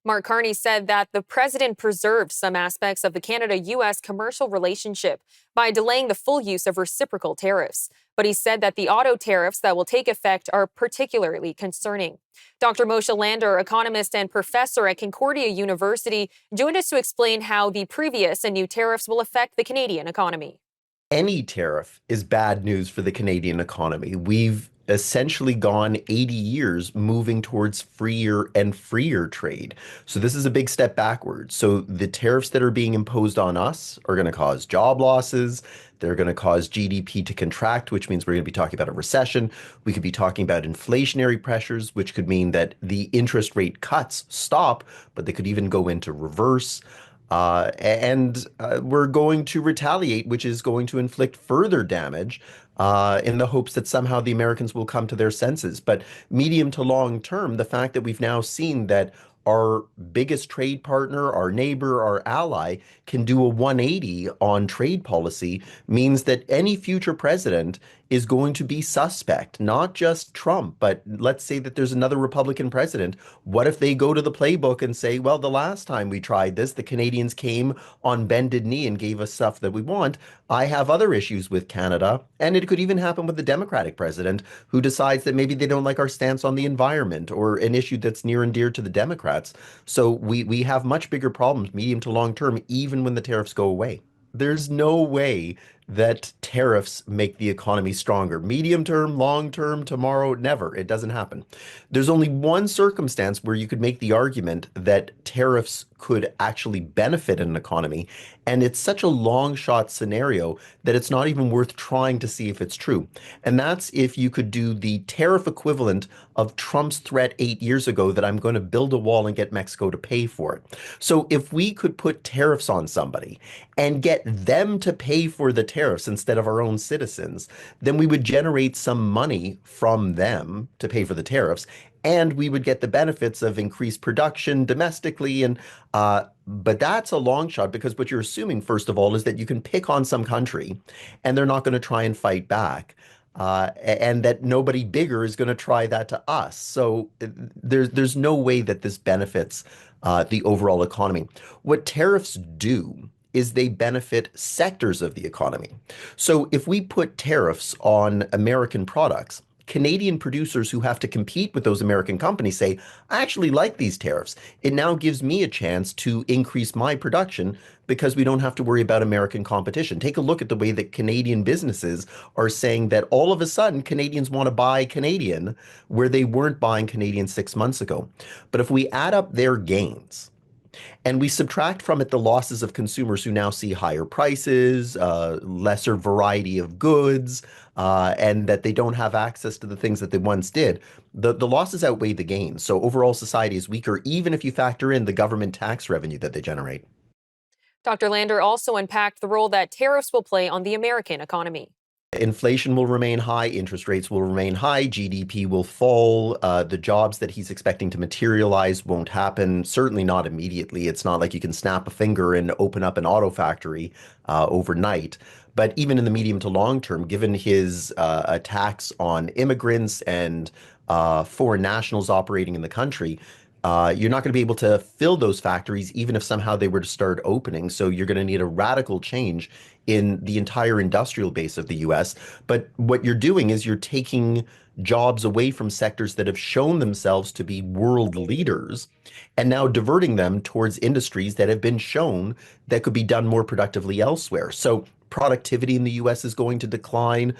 Mark Carney said that the president preserved some aspects of the Canada-U.S. commercial relationship by delaying the full use of reciprocal tariffs. But he said that the auto tariffs that will take effect are particularly concerning. Dr. Moshe Lander, economist and professor at Concordia University, joined us to explain how the previous and new tariffs will affect the Canadian economy. Any tariff is bad news for the Canadian economy. We've essentially gone 80 years moving towards freer and freer trade. So this is a big step backwards. So the tariffs that are being imposed on us are going to cause job losses. They're going to cause GDP to contract, which means we're going to be talking about a recession. We could be talking about inflationary pressures, which could mean that the interest rate cuts stop, but they could even go into reverse. And we're going to retaliate, which is going to inflict further damage in the hopes that somehow the Americans will come to their senses. But medium to long term, the fact that we've now seen that our biggest trade partner, our neighbor, our ally can do a 180 on trade policy means that any future president is going to be suspect, not just Trump, but let's say that there's another Republican president. What if they go to the playbook and say, well, the last time we tried this, the Canadians came on bended knee and gave us stuff that we want. I have other issues with Canada. And it could even happen with the Democratic president who decides that maybe they don't like our stance on the environment or an issue that's near and dear to the Democrats. So we have much bigger problems, medium to long term, even when the tariffs go away. There's no way that tariffs make the economy stronger. Medium term, long term, tomorrow, never. It doesn't happen. There's only one circumstance where you could make the argument that tariffs could actually benefit an economy. And it's such a long shot scenario that it's not even worth trying to see if it's true. And that's if you could do the tariff equivalent of Trump's threat 8 years ago that I'm going to build a wall and get Mexico to pay for it. So if we could put tariffs on somebody and get them to pay for the tariffs instead of our own citizens, then we would generate some money from them to pay for the tariffs, and we would get the benefits of increased production domestically. But that's a long shot because what you're assuming, first of all, is that you can pick on some country and they're not going to try and fight back. And that nobody bigger is going to try that to us. So there's no way that this benefits the overall economy. What tariffs do is they benefit sectors of the economy. So if we put tariffs on American products, Canadian producers who have to compete with those American companies say, I actually like these tariffs. It now gives me a chance to increase my production because we don't have to worry about American competition. Take a look at the way that Canadian businesses are saying that all of a sudden Canadians want to buy Canadian where they weren't buying Canadian 6 months ago. But if we add up their gains, and we subtract from it the losses of consumers who now see higher prices, lesser variety of goods, and that they don't have access to the things that they once did. The losses outweigh the gains. So overall society is weaker, even if you factor in the government tax revenue that they generate. Dr. Lander also unpacked the role that tariffs will play on the American economy. Inflation will remain high, interest rates will remain high, GDP will fall. The jobs that he's expecting to materialize won't happen, certainly not immediately. It's not like you can snap a finger and open up an auto factory overnight. But even in the medium to long term, given his attacks on immigrants and foreign nationals operating in the country, you're not going to be able to fill those factories even if somehow they were to start opening. So you're going to need a radical change in the entire industrial base of the US. But what you're doing is you're taking jobs away from sectors that have shown themselves to be world leaders and now diverting them towards industries that have been shown that could be done more productively elsewhere. So productivity in the US is going to decline.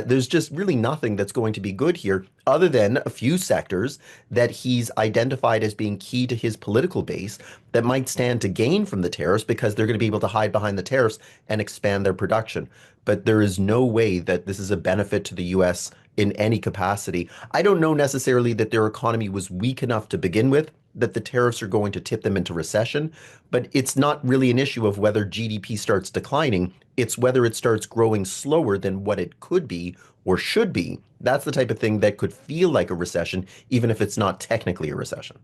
There's just really nothing that's going to be good here other than a few sectors that he's identified as being key to his political base that might stand to gain from the tariffs because they're going to be able to hide behind the tariffs and expand their production. But there is no way that this is a benefit to the US in any capacity. I don't know necessarily that their economy was weak enough to begin with, that the tariffs are going to tip them into recession, but it's not really an issue of whether GDP starts declining. It's whether it starts growing slower than what it could be or should be. That's the type of thing that could feel like a recession, even if it's not technically a recession.